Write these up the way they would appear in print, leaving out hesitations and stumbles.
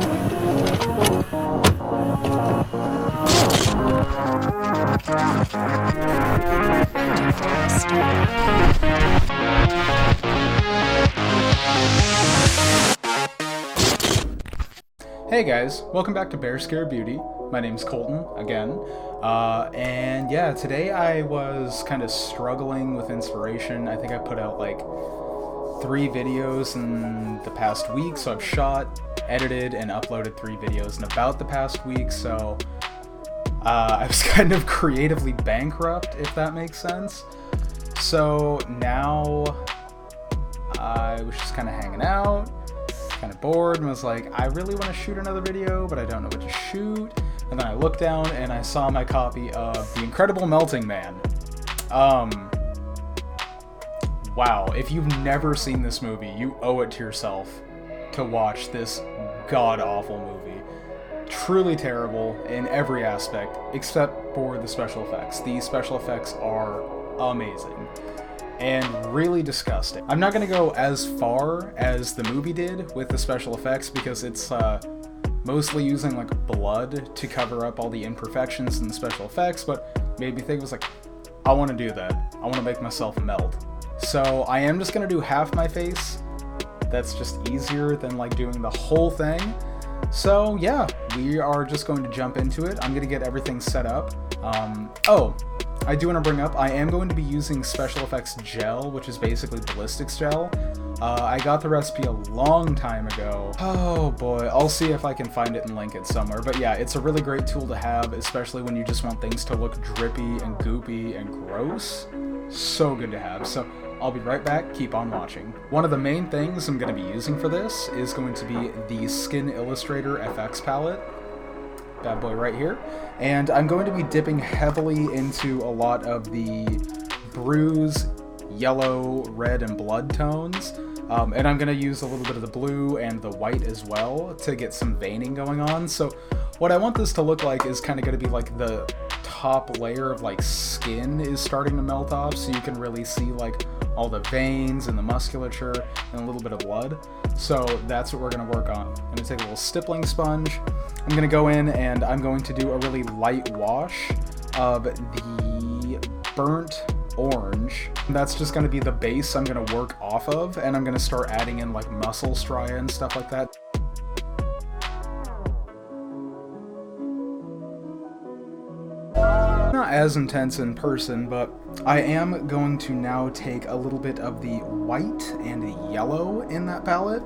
Hey guys, welcome back to BearScareBeauty. My name's Colton, again. And yeah, today I was kind of struggling with inspiration. I think I put out like 3 videos in the past week, so I've shot, edited, and uploaded 3 videos in about the past week, so I was kind of creatively bankrupt, if that makes sense. So now I was just kind of hanging out, kind of bored, and was like, I really want to shoot another video, but I don't know what to shoot. And then I looked down and I saw my copy of The Incredible Melting Man. Wow, if you've never seen this movie, you owe it to yourself to watch this god-awful movie. Truly terrible in every aspect, except for the special effects. The special effects are amazing and really disgusting. I'm not going to go as far as the movie did with the special effects because it's mostly using like blood to cover up all the imperfections in the special effects, but made me think, was like, I want to do that. I want to make myself melt. So I am just going to do half my face. That's just easier than like doing the whole thing. So yeah, we are just going to jump into it. I'm going to get everything set up. Oh, I do want to bring up, I am going to be using special effects gel, which is basically ballistics gel. I got the recipe a long time ago. Oh boy, I'll see if I can find it and link it somewhere. But yeah, it's a really great tool to have, especially when you just want things to look drippy and goopy and gross. So good to have. So I'll be right back, keep on watching. One of the main things I'm going to be using for this is going to be the Skin Illustrator FX palette. Bad boy right here. And I'm going to be dipping heavily into a lot of the bruise, yellow, red, and blood tones. And I'm going to use a little bit of the blue and the white as well to get some veining going on. So what I want this to look like is kind of going to be like the top layer of like skin is starting to melt off, so you can really see like all the veins and the musculature and a little bit of blood. So that's what we're going to work on. I'm going to take a little stippling sponge. I'm going to go in and I'm going to do a really light wash of the burnt orange. That's just going to be the base I'm going to work off of, and I'm going to start adding in like muscle striae and stuff like that. Not as intense in person, but I am going to now take a little bit of the white and the yellow in that palette,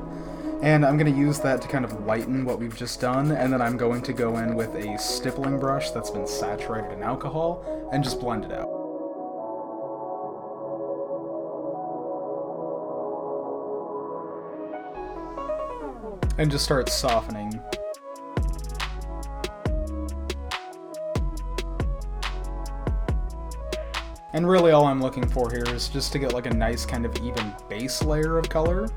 and I'm going to use that to kind of lighten what we've just done, and then I'm going to go in with a stippling brush that's been saturated in alcohol and just blend it out. And just start softening. And really all I'm looking for here is just to get like a nice kind of even base layer of color.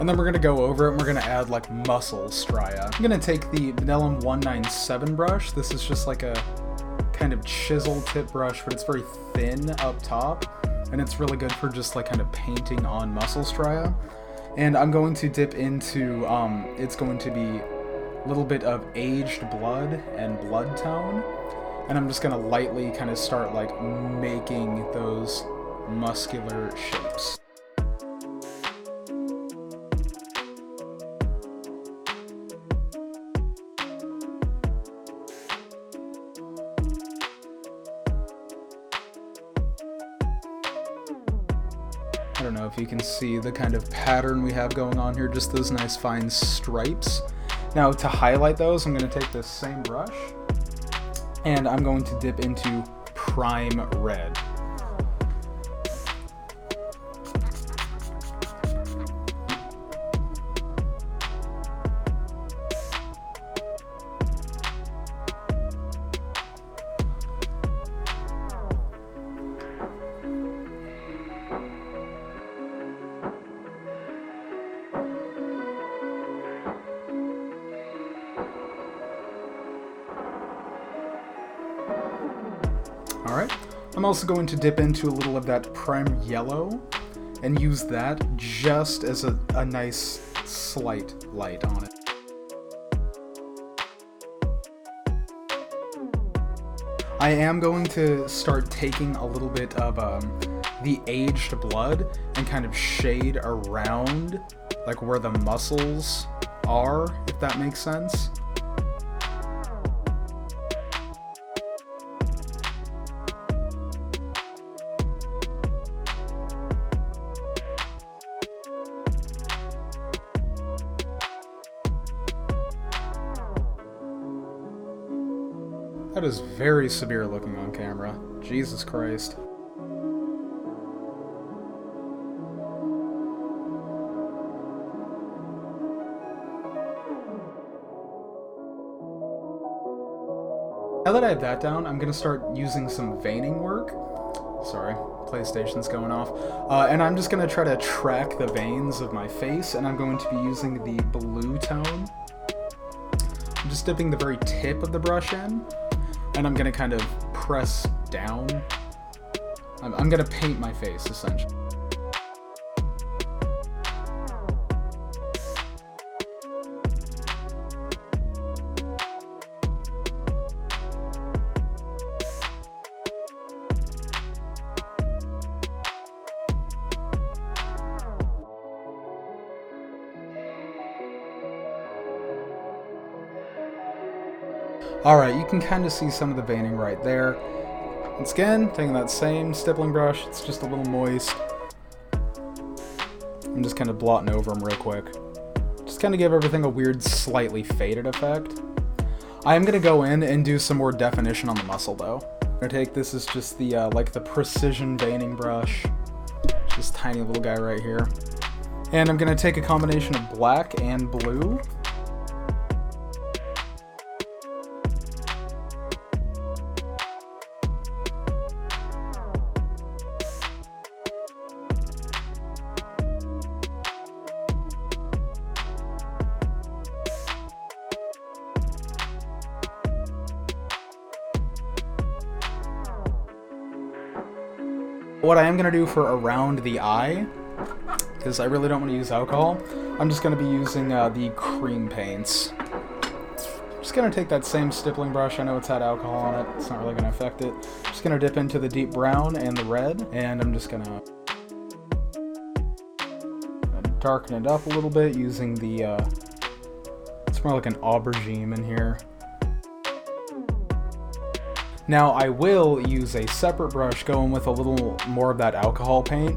And then we're going to go over it and we're going to add like muscle striae. I'm going to take the Vanillum 197 brush. This is just like a kind of chisel tip brush, but it's very thin up top. And it's really good for just like kind of painting on muscle striae. And I'm going to dip into, it's going to be a little bit of aged blood and blood tone. And I'm just going to lightly kind of start like making those muscular shapes. I don't know if you can see the kind of pattern we have going on here, just those nice fine stripes. Now to highlight those, I'm going to take this same brush and I'm going to dip into prime red. Alright, I'm also going to dip into a little of that prime yellow and use that just as a nice slight light on it. I am going to start taking a little bit of the aged blood and kind of shade around like where the muscles are, if that makes sense. That is very severe looking on camera. Jesus Christ. Now that I have that down, I'm going to start using some veining work. Sorry, PlayStation's going off. And I'm just going to try to track the veins of my face, and I'm going to be using the blue tone. I'm just dipping the very tip of the brush in, and I'm going to kind of press down. I'm going to paint my face, essentially. Alright, you can kind of see some of the veining right there. Once again, taking that same stippling brush, it's just a little moist. I'm just kind of blotting over them real quick. Just kind of give everything a weird, slightly faded effect. I am going to go in and do some more definition on the muscle, though. I'm going to take, this is just the, like the precision veining brush. This tiny little guy right here. And I'm going to take a combination of black and blue. What I am going to do for around the eye, because I really don't want to use alcohol, I'm just going to be using the cream paints. Just going to take that same stippling brush. I know it's had alcohol on it. It's not really going to affect it. Just going to dip into the deep brown and the red, and I'm just going to darken it up a little bit using the, it's more like an aubergine in here. Now, I will use a separate brush going with a little more of that alcohol paint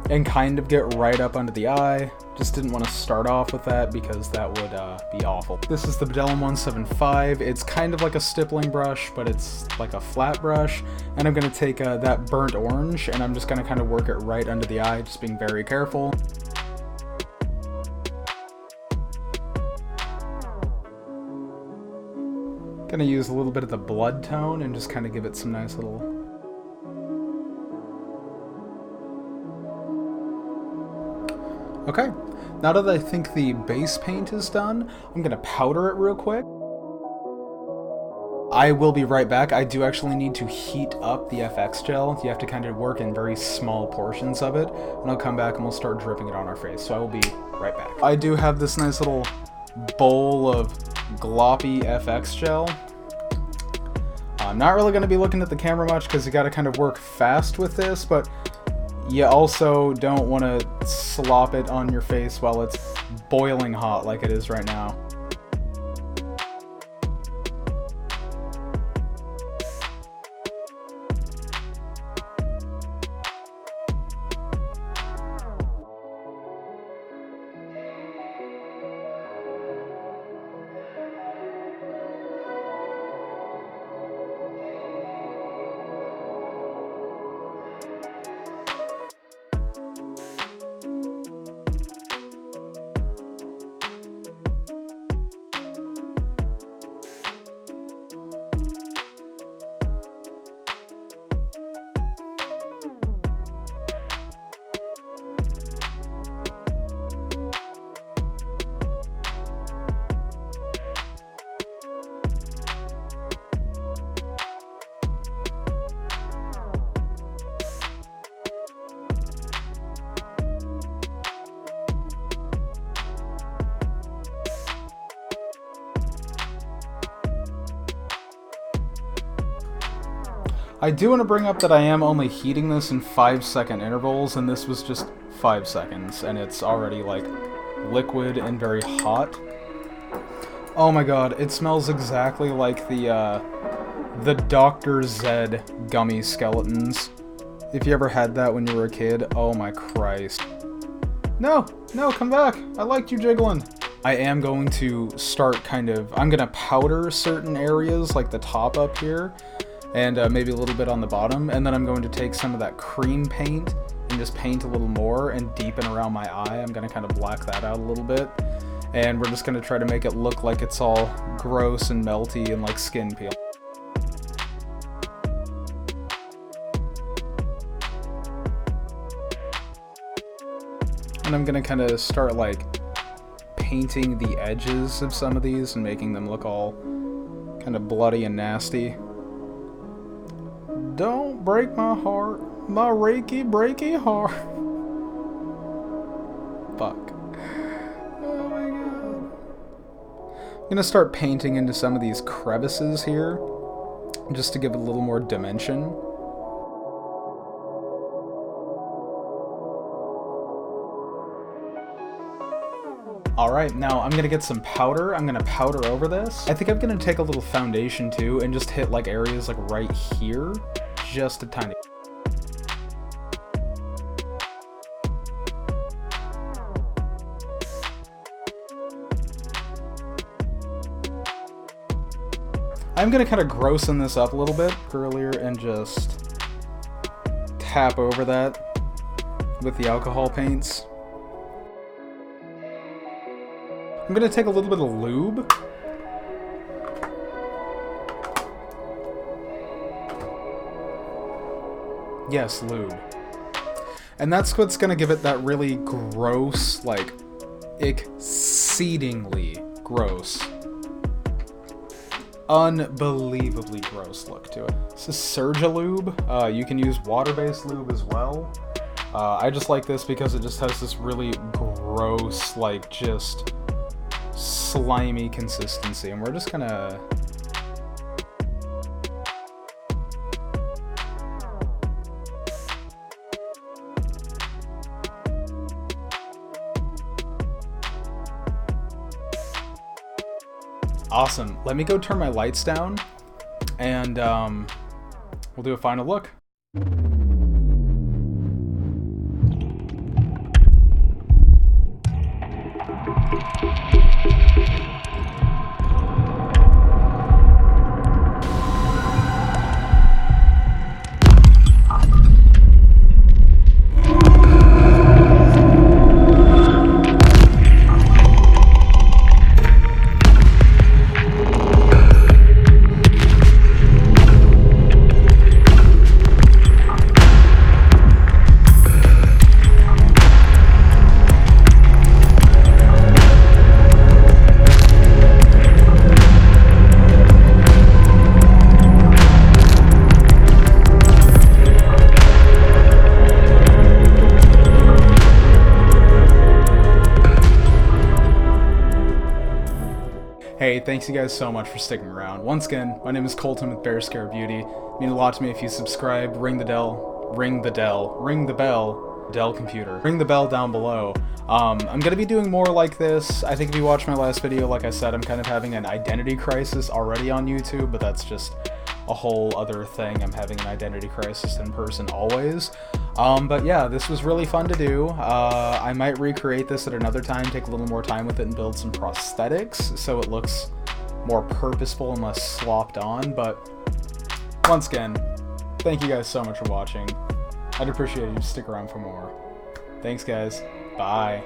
and kind of get right up under the eye. Just didn't want to start off with that because that would be awful. This is the Bedellum 175. It's kind of like a stippling brush, but it's like a flat brush. And I'm going to take that burnt orange, and I'm just going to kind of work it right under the eye, just being very careful. Gonna use a little bit of the blood tone and just kind of give it some nice little... Okay, now that I think the base paint is done, I'm gonna powder it real quick. I will be right back. I do actually need to heat up the FX gel. You have to kind of work in very small portions of it, and I'll come back and we'll start dripping it on our face. So I will be right back. I do have this nice little bowl of gloppy FX gel. I'm not really going to be looking at the camera much because you got to kind of work fast with this, but you also don't want to slop it on your face while it's boiling hot like it is right now. I do want to bring up that I am only heating this in 5-second intervals, and this was just 5 seconds, and it's already, like, liquid and very hot. Oh my god, it smells exactly like the Dr. Zed gummy skeletons. If you ever had that when you were a kid, oh my Christ. No, come back. I liked you jiggling. I am going to start I'm going to powder certain areas, like the top up here, and maybe a little bit on the bottom, and then I'm going to take some of that cream paint and just paint a little more and deepen around my eye. I'm going to kind of black that out a little bit. And we're just going to try to make it look like it's all gross and melty and like skin peel. And I'm going to kind of start like painting the edges of some of these and making them look all kind of bloody and nasty. Don't break my heart, my breaky heart. Fuck. I'm going to start painting into some of these crevices here, just to give it a little more dimension. Alright, now I'm going to get some powder. I'm going to powder over this. I think I'm going to take a little foundation too, and just hit like areas like right here, just a tiny. I'm going to kind of grossen this up a little bit earlier and just tap over that with the alcohol paints. I'm going to take a little bit of lube. Yes, lube. And that's what's going to give it that really gross, like, exceedingly gross, unbelievably gross look to it. This is Surja lube. You can use water-based lube as well. I just like this because it just has this really gross, like, just slimy consistency. And we're just gonna... Awesome. Let me go turn my lights down, and we'll do a final look. Hey, thanks you guys so much for sticking around. Once again, my name is Colton with BearScareBeauty. It means a lot to me if you subscribe, ring the bell, Dell computer. Ring the bell down below. I'm gonna be doing more like this. I think if you watched my last video, like I said, I'm kind of having an identity crisis already on YouTube, but that's just a whole other thing. I'm having an identity crisis in person always. But yeah, this was really fun to do. I might recreate this at another time, take a little more time with it and build some prosthetics so it looks more purposeful and less slopped on. But once again, thank you guys so much for watching. I'd appreciate it if you stick around for more. Thanks guys. Bye.